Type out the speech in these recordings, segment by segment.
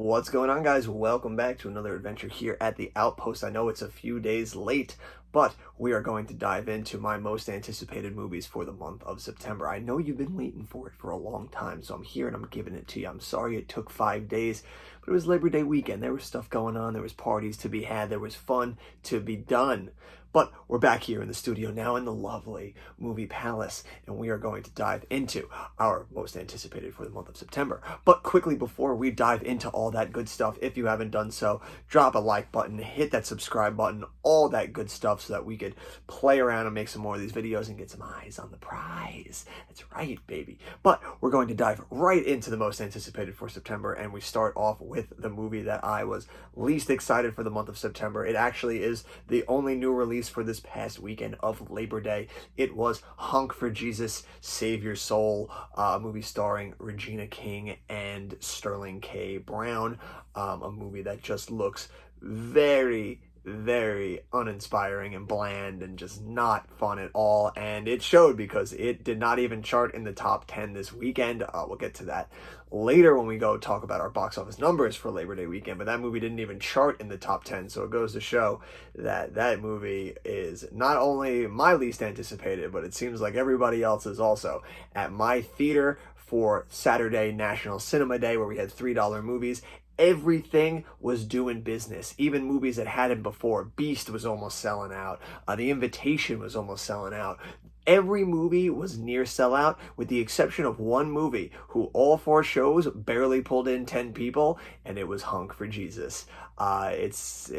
What's going on, guys? Welcome back to another adventure here at the Outpost. I know it's a few days late, but we are going to dive into my most anticipated movies for the month of September. I know you've been waiting for it for a long time, so I'm here and I'm giving it to you. I'm sorry it took 5 days, but it was Labor Day weekend. There was stuff going on. There was parties to be had. There was fun to be done. But we're back here in the studio now in the lovely Movie Palace, and we are going to dive into our most anticipated for the month of September. But quickly, before we dive into all that good stuff, if you haven't done so, drop a like button, hit that subscribe button, all that good stuff so that we could play around and make some more of these videos and get some eyes on the prize. That's right, baby. But we're going to dive right into the most anticipated for September, and we start off with the movie that I was least excited for the month of September. It actually is the only new release for this past weekend of Labor Day. It was Honk for Jesus, Save Your Soul, a movie starring Regina King and Sterling K. Brown, a movie that just looks very uninspiring and bland and just not fun at all, and it showed because it did not even chart in the top 10 this weekend. We'll get to that later when we go talk about our box office numbers for Labor Day weekend, but that movie didn't even chart in the top 10, so it goes to show that that movie is not only my least anticipated, but it seems like everybody else is also. At my theater for Saturday National Cinema Day, where we had $3 movies, everything was doing business. Even movies that hadn't before. Beast was almost selling out. The Invitation was almost selling out. Every movie was near sellout, with the exception of one movie who all 4 shows barely pulled in 10 people, and it was Honk for Jesus. It's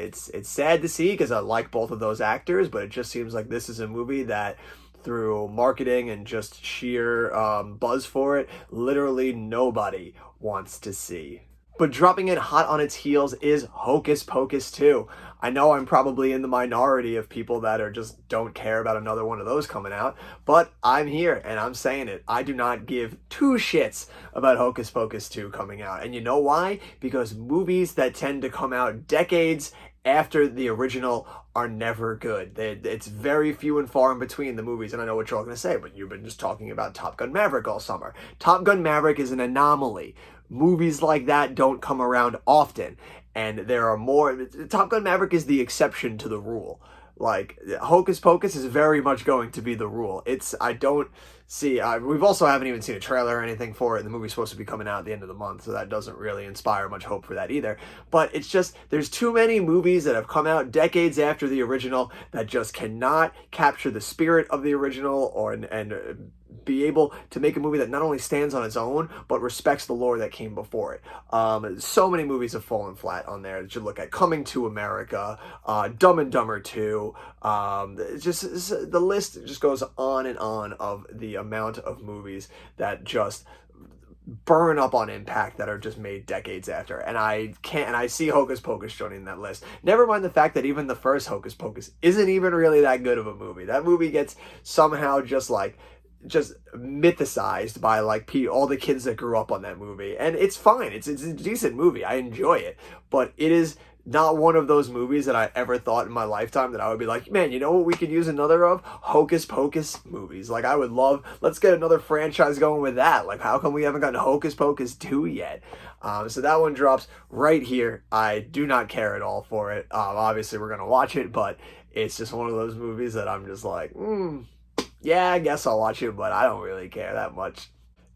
sad to see because I like both of those actors, but it just seems like this is a movie that, through marketing and just sheer buzz for it, literally nobody wants to see. But dropping in hot on its heels is Hocus Pocus 2. I know I'm probably in the minority of people that are just don't care about another one of those coming out, but I'm here and I'm saying it. I do not give 2 shits about Hocus Pocus 2 coming out. And you know why? Because movies that tend to come out decades after the original are never good. It's very few and far in between the movies, and I know what you're all going to say, but you've been just talking about Top Gun Maverick all summer. Top Gun Maverick is an anomaly. Movies like that don't come around often, and there are more. Top Gun Maverick is the exception to the rule. Like, Hocus Pocus is very much going to be the rule. I don't see, we've also haven't even seen a trailer or anything for it, and the movie's supposed to be coming out at the end of the month, so that doesn't really inspire much hope for that either. But it's just, there's too many movies that have come out decades after the original that just cannot capture the spirit of the original, and be able to make a movie that not only stands on its own, but respects the lore that came before it. So many movies have fallen flat on there that you look at. Coming to America, Dumb and Dumber 2, the list just goes on and on of the amount of movies that just burn up on impact that are just made decades after. And I see Hocus Pocus joining that list. Never mind the fact that even the first Hocus Pocus isn't even really that good of a movie. That movie gets somehow just mythicized by all the kids that grew up on that movie, and it's fine. It's a decent movie. I enjoy it, but it is not one of those movies that I ever thought in my lifetime that I would be like, man, you know what we could use another of? Hocus Pocus movies. Like, I would love, let's get another franchise going with that. Like, how come we haven't gotten Hocus Pocus 2 yet? So that one drops right here. I do not care at all for it. Obviously we're gonna watch it, but it's just one of those movies that I'm just like, yeah, I guess I'll watch it, but I don't really care that much.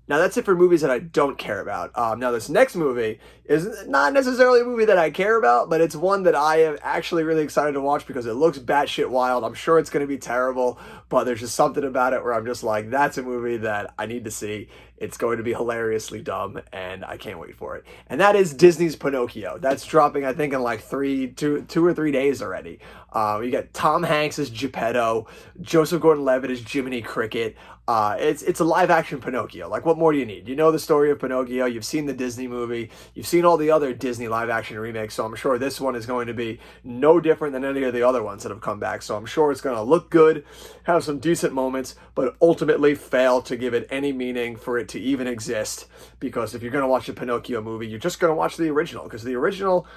Now, that's it for movies that I don't care about. Now, this next movie is not necessarily a movie that I care about, but it's one that I am actually really excited to watch because it looks batshit wild. I'm sure it's going to be terrible, but there's just something about it where I'm just like, that's a movie that I need to see. It's going to be hilariously dumb, and I can't wait for it. And that is Disney's Pinocchio. That's dropping, I think, in like 2 or 3 days already. You got Tom Hanks as Geppetto, Joseph Gordon-Levitt as Jiminy Cricket. It's a live-action Pinocchio. Like, what more do you need? You know the story of Pinocchio. You've seen the Disney movie. You've seen all the other Disney live-action remakes, so I'm sure this one is going to be no different than any of the other ones that have come back. So I'm sure it's going to look good, have some decent moments, but ultimately fail to give it any meaning for it to even exist. Because if you're going to watch a Pinocchio movie, you're just going to watch the original, because the original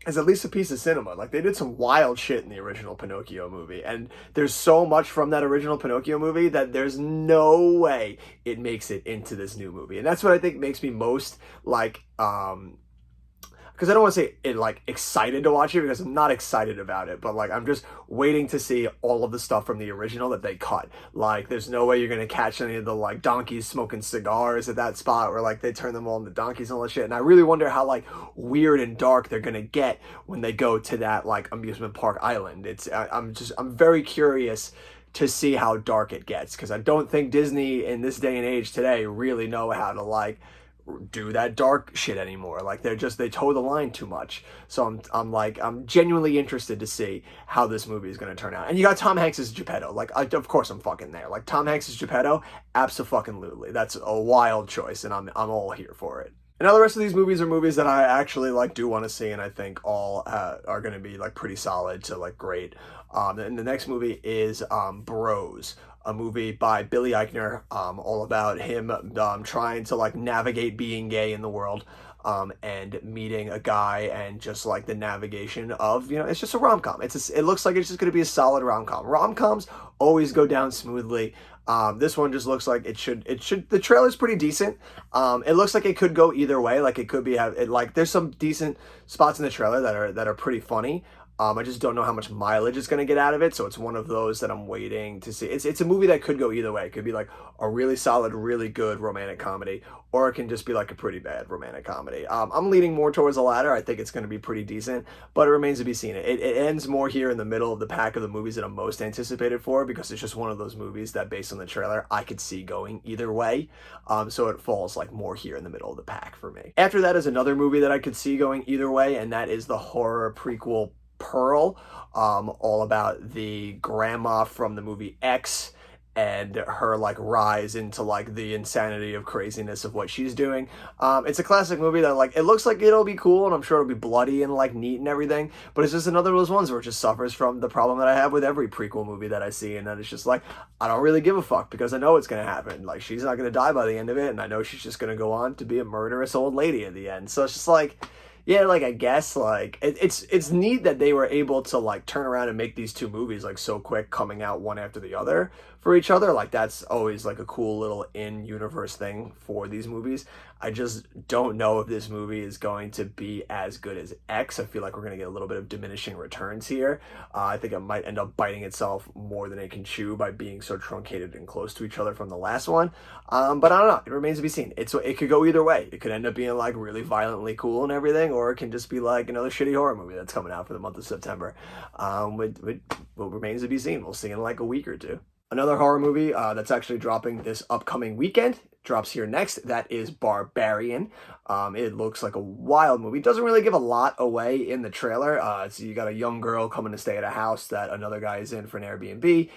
is at least a piece of cinema. Like, they did some wild shit in the original Pinocchio movie, and there's so much from that original Pinocchio movie that there's no way it makes it into this new movie. And that's what I think makes me most because I don't want to say it like excited to watch it, because I'm not excited about it, but like I'm just waiting to see all of the stuff from the original that they cut. Like there's no way you're gonna catch any of the like donkeys smoking cigars at that spot where like they turn them all into donkeys and all that shit. And I really wonder how like weird and dark they're gonna get when they go to that like amusement park island. I'm very curious to see how dark it gets, because I don't think Disney in this day and age today really know how to like do that dark shit anymore. Like they toe the line too much. So I'm genuinely interested to see how this movie is going to turn out. And you got Tom Hanks as Geppetto. Like of course I'm fucking there. Like Tom Hanks as Geppetto, abso-fucking-lutely. That's a wild choice, and I'm all here for it. And now the rest of these movies are movies that I actually like do want to see, and I think all are going to be like pretty solid to like great. And the next movie is Bros, a movie by Billy Eichner, all about him trying to like navigate being gay in the world, and meeting a guy, and just like the navigation of, you know, it's just a rom-com. It looks like it's just going to be a solid rom-com. Rom-coms always go down smoothly. This one just looks like it should, the trailer's pretty decent. It looks like it could go either way. Like it could be, like there's some decent spots in the trailer that are pretty funny. I just don't know how much mileage it's going to get out of it, so it's one of those that I'm waiting to see. It's a movie that could go either way. It could be like a really solid, really good romantic comedy, or it can just be like a pretty bad romantic comedy. I'm leaning more towards the latter. I think it's going to be pretty decent, but it remains to be seen. It ends more here in the middle of the pack of the movies that I'm most anticipated for, because it's just one of those movies that, based on the trailer, I could see going either way. So it falls like more here in the middle of the pack for me. After that is another movie that I could see going either way, and that is the horror prequel Pearl, all about the grandma from the movie X and her like rise into like the insanity of craziness of what she's doing. It's a classic movie that like, it looks like it'll be cool, and I'm sure it'll be bloody and like neat and everything, but it's just another of those ones where it just suffers from the problem that I have with every prequel movie that I see, and that it's just like, I don't really give a fuck, because I know it's gonna happen. Like, she's not gonna die by the end of it, and I know she's just gonna go on to be a murderous old lady at the end. So it's just like, yeah, like I guess like it's neat that they were able to like turn around and make these two movies like so quick, coming out one after the other for each other. Like that's always like a cool little in-universe thing for these movies. I just don't know if this movie is going to be as good as X. I feel like we're going to get a little bit of diminishing returns here. I think it might end up biting itself more than it can chew by being so truncated and close to each other from the last one. But I don't know. It remains to be seen. It could go either way. It could end up being like really violently cool and everything, or it can just be like another shitty horror movie that's coming out for the month of September. What remains to be seen. We'll see in like a week or two. Another horror movie that's actually dropping this upcoming weekend, drops here next. That is Barbarian. It looks like a wild movie. It doesn't really give a lot away in the trailer. So you got a young girl coming to stay at a house that another guy is in for an Airbnb.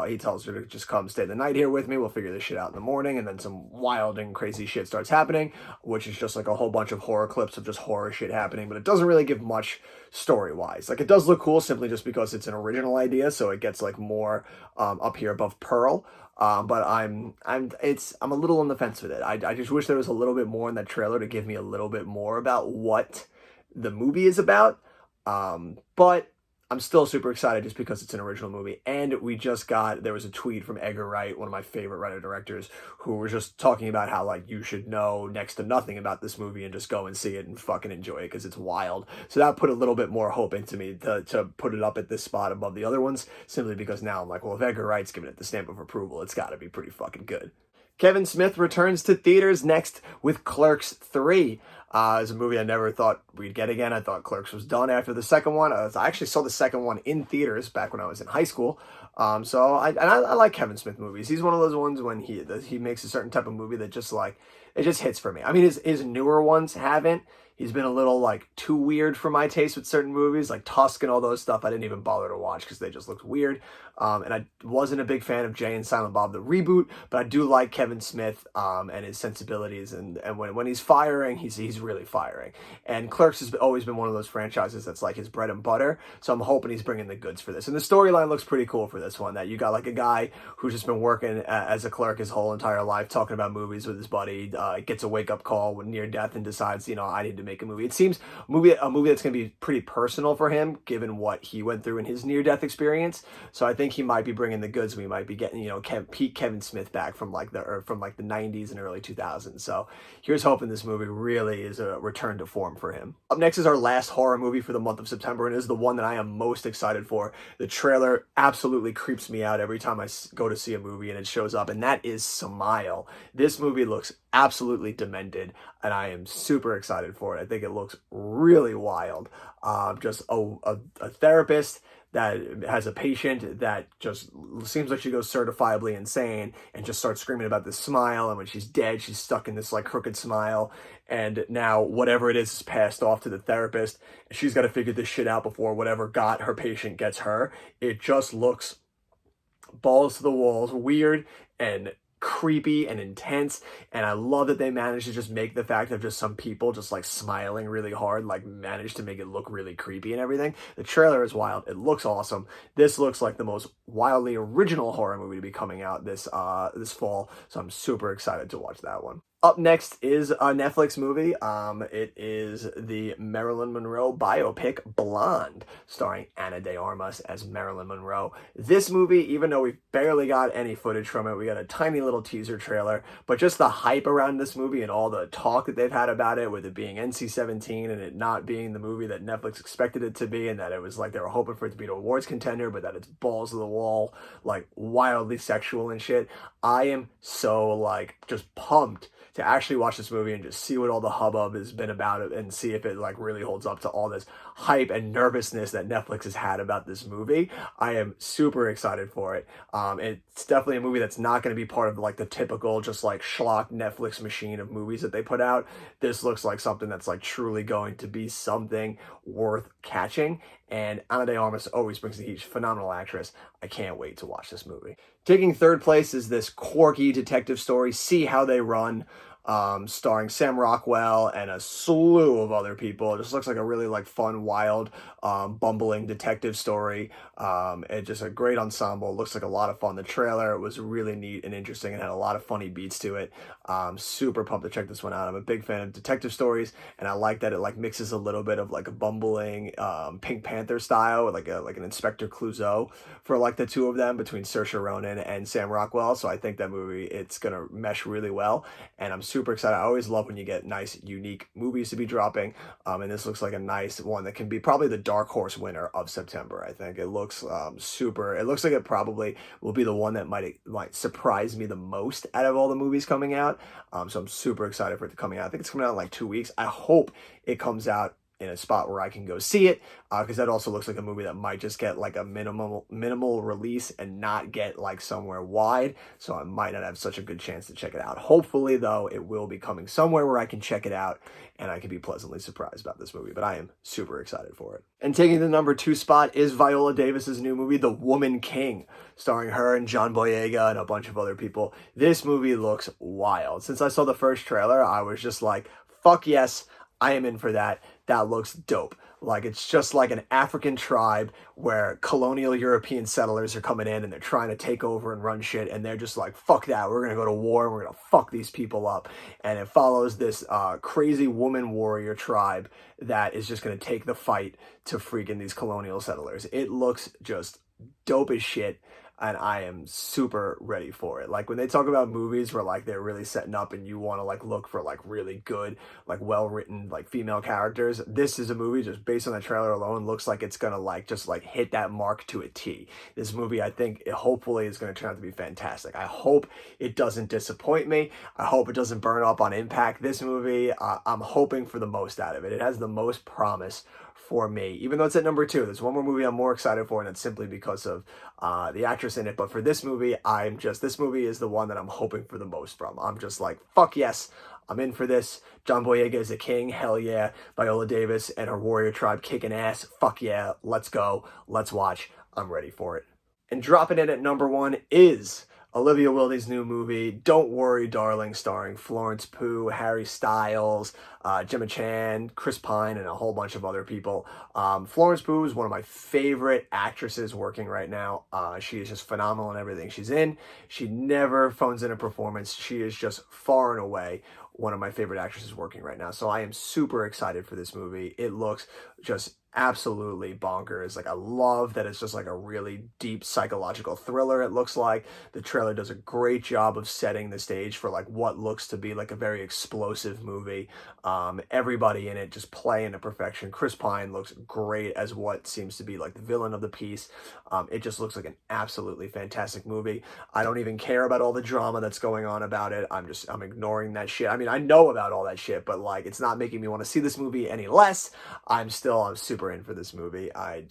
He tells her to just come stay the night here with me. We'll figure this shit out in the morning. And then some wild and crazy shit starts happening, which is just like a whole bunch of horror clips of just horror shit happening. But it doesn't really give much story-wise. Like, it does look cool simply just because it's an original idea, so it gets like more up here above Pearl. But I'm a little on the fence with it. I just wish there was a little bit more in that trailer to give me a little bit more about what the movie is about. But I'm still super excited just because it's an original movie. And there was a tweet from Edgar Wright, one of my favorite writer-directors, who was just talking about how, like, you should know next to nothing about this movie and just go and see it and fucking enjoy it because it's wild. So that put a little bit more hope into me to put it up at this spot above the other ones, simply because now I'm like, well, if Edgar Wright's giving it the stamp of approval, it's got to be pretty fucking good. Kevin Smith returns to theaters next with Clerks 3. It's a movie I never thought we'd get again. I thought Clerks was done after the second one. I actually saw the second one in theaters back when I was in high school. So I like Kevin Smith movies. He's one of those ones when he makes a certain type of movie that just like, it just hits for me. I mean, his newer ones haven't. He's been a little like too weird for my taste with certain movies, like Tusk and all those stuff. I didn't even bother to watch because they just looked weird. And I wasn't a big fan of Jay and Silent Bob the reboot, but I do like Kevin Smith and his sensibilities. And when he's firing, he's really firing. And Clerks has always been one of those franchises that's like his bread and butter. So I'm hoping he's bringing the goods for this. And the storyline looks pretty cool for this one. That you got like a guy who's just been working as a clerk his whole entire life, talking about movies with his buddy gets a wake-up call when near death and decides, I need to make a movie. It seems a movie that's going to be pretty personal for him, given what he went through in his near-death experience. So I think he might be bringing the goods. We might be getting, peak Kevin Smith back from like the 90s and early 2000s. So here's hoping this movie really is a return to form for him. Up next is our last horror movie for the month of September, and is the one that I am most excited for. The trailer absolutely creeps me out every time I go to see a movie and it shows up, and that is Smile. This movie looks absolutely demented, and I am super excited for it. I think it looks really wild. Just a therapist that has a patient that just seems like she goes certifiably insane and just starts screaming about this smile, and when she's dead, she's stuck in this like crooked smile, and now whatever it is passed off to the therapist. She's got to figure this shit out before whatever got her patient gets her. It just looks balls to the walls, weird and creepy and intense, and I love that they managed to just make the fact of just some people just like smiling really hard, like managed to make it look really creepy and everything. The trailer is wild. It looks awesome. This looks like the most wildly original horror movie to be coming out this fall, so I'm super excited to watch that one. Up next is a Netflix movie. It is the Marilyn Monroe biopic Blonde, starring Ana de Armas as Marilyn Monroe. This movie, even though we barely got any footage from it, we got a tiny little teaser trailer, but just the hype around this movie and all the talk that they've had about it, with it being NC-17 and it not being the movie that Netflix expected it to be, and that it was like they were hoping for it to be an awards contender, but that it's balls to the wall, like wildly sexual and shit. I am so like just pumped to actually watch this movie and just see what all the hubbub has been about it, and see if it like really holds up to all this hype and nervousness that Netflix has had about this movie. I am super excited for it. It's definitely a movie that's not going to be part of like the typical just like schlock Netflix machine of movies that they put out. This looks like something that's like truly going to be something worth catching, and Ana de Armas always brings the heat. Phenomenal actress. I can't wait to watch this movie. Taking third place is this quirky detective story, See How They Run, starring Sam Rockwell and a slew of other people. It just looks like a really like fun, wild, bumbling detective story. It's just a great ensemble. It looks like a lot of fun. The trailer was really neat and interesting and had a lot of funny beats to it. Super pumped to check this one out. I'm a big fan of detective stories, and I like that it like mixes a little bit of like a bumbling Pink Panther style with like an Inspector Clouseau for like the two of them, between Saoirse Ronan and Sam Rockwell. So I think that movie, it's gonna mesh really well, and I'm super excited. I always love when you get nice, unique movies to be dropping, and this looks like a nice one that can be probably the dark horse winner of September. I think it looks super. It looks like it probably will be the one that might surprise me the most out of all the movies coming out. So I'm super excited for it to coming out. I think it's coming out in like 2 weeks. I hope it comes out in a spot where I can go see it, because that also looks like a movie that might just get like a minimal release and not get like somewhere wide, so I might not have such a good chance to check it out. Hopefully though, it will be coming somewhere where I can check it out and I can be pleasantly surprised about this movie, but I am super excited for it. And taking the number 2 spot is Viola Davis's new movie, The Woman King, starring her and John Boyega and a bunch of other people. This movie looks wild. Since I saw the first trailer, I was just like, fuck yes, I am in for that. That looks dope. Like, it's just like an African tribe where colonial European settlers are coming in and they're trying to take over and run shit, and they're just like, fuck that, we're gonna go to war and we're gonna fuck these people up. And it follows this crazy woman warrior tribe that is just gonna take the fight to freaking these colonial settlers. It looks just dope as shit, and I am super ready for it. Like, when they talk about movies where like they're really setting up and you want to like look for like really good, like well-written like female characters, this is a movie just based on the trailer alone looks like it's gonna like just like hit that mark to a T. This movie, I think, hopefully is gonna turn out to be fantastic. I hope it doesn't disappoint me. I hope it doesn't burn up on impact. This movie, I'm hoping for the most out of it. It has the most promise for me, even though it's at number 2. There's one more movie I'm more excited for, and it's simply because of the actress in it. But for this movie, this movie is the one that I'm hoping for the most from. I'm just like, fuck yes, I'm in for this. John Boyega is a king, hell yeah. Viola Davis and her warrior tribe kicking ass, fuck yeah, let's go, let's watch, I'm ready for it. And dropping in at number 1 is Olivia Wilde's new movie, Don't Worry, Darling, starring Florence Pugh, Harry Styles, Gemma Chan, Chris Pine, and a whole bunch of other people. Florence Pugh is one of my favorite actresses working right now. She is just phenomenal in everything she's in. She never phones in a performance. She is just far and away one of my favorite actresses working right now. So I am super excited for this movie. It looks just absolutely bonkers. Like, I love that it's just like a really deep psychological thriller. It looks like the trailer does a great job of setting the stage for like what looks to be like a very explosive movie. Everybody in it just playing to perfection. Chris Pine looks great as what seems to be like the villain of the piece. It just looks like an absolutely fantastic movie. I don't even care about all the drama that's going on about it. I'm ignoring that shit. I mean, I know about all that shit, but like, it's not making me want to see this movie any less. I'm super in for this movie. I'm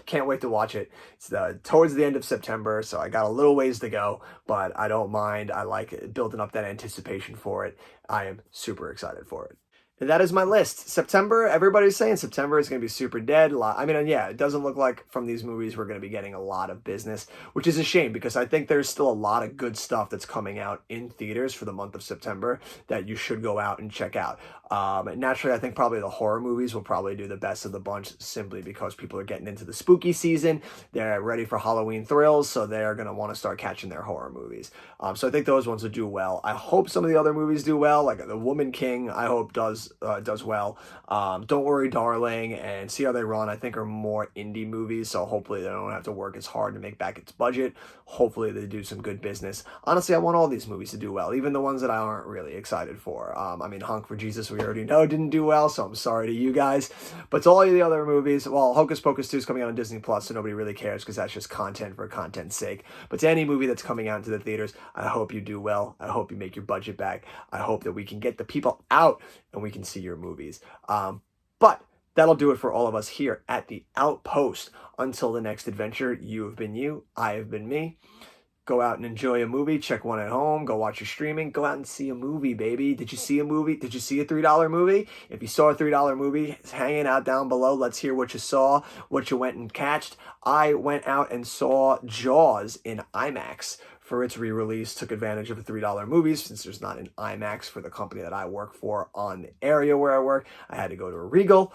can't wait to watch it. It's towards the end of September, so I got a little ways to go, but I don't mind. I like building up that anticipation for it. I am super excited for it. And that is my list. September, everybody's saying September is going to be super dead. I mean, yeah, it doesn't look like from these movies we're going to be getting a lot of business, which is a shame because I think there's still a lot of good stuff that's coming out in theaters for the month of September that you should go out and check out. Naturally, I think probably the horror movies will probably do the best of the bunch simply because people are getting into the spooky season. They're ready for Halloween thrills, so they're going to want to start catching their horror movies. So I think those ones will do well. I hope some of the other movies do well, like The Woman King, I hope does well. Don't Worry Darling and See How They Run, I think, are more indie movies, so hopefully they don't have to work as hard to make back its budget. Hopefully they do some good business. Honestly, I want all these movies to do well, even the ones that I aren't really excited for. I mean, Honk for Jesus, we already know didn't do well, so I'm sorry to you guys. But to all of the other movies, well, Hocus Pocus 2 is coming out on Disney Plus, so nobody really cares because that's just content for content's sake. But to any movie that's coming out into the theaters, I hope you do well. I hope you make your budget back. I hope that we can get the people out and we can see your movies. But that'll do it for all of us here at The Outpost. Until the next adventure, you have been you, I have been me. Go out and enjoy a movie, check one at home, go watch your streaming, go out and see a movie, baby. Did you see a movie? Did you see a $3 movie? If you saw a $3 movie, it's hanging out down below. Let's hear what you saw, what you went and catched. I went out and saw Jaws in IMAX for its re-release, took advantage of the $3 movies since there's not an IMAX for the company that I work for on the area where I work. I had to go to a Regal,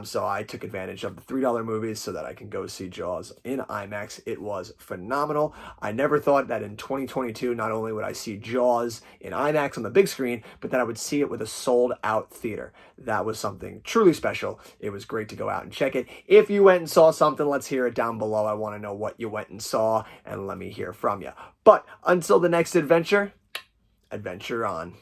so I took advantage of the $3 movies so that I can go see Jaws in IMAX. It was phenomenal. I never thought that in 2022, not only would I see Jaws in IMAX on the big screen, but that I would see it with a sold-out theater. That was something truly special. It was great to go out and check it. If you went and saw something, let's hear it down below. I want to know what you went and saw, and let me hear from you. But until the next adventure, adventure on.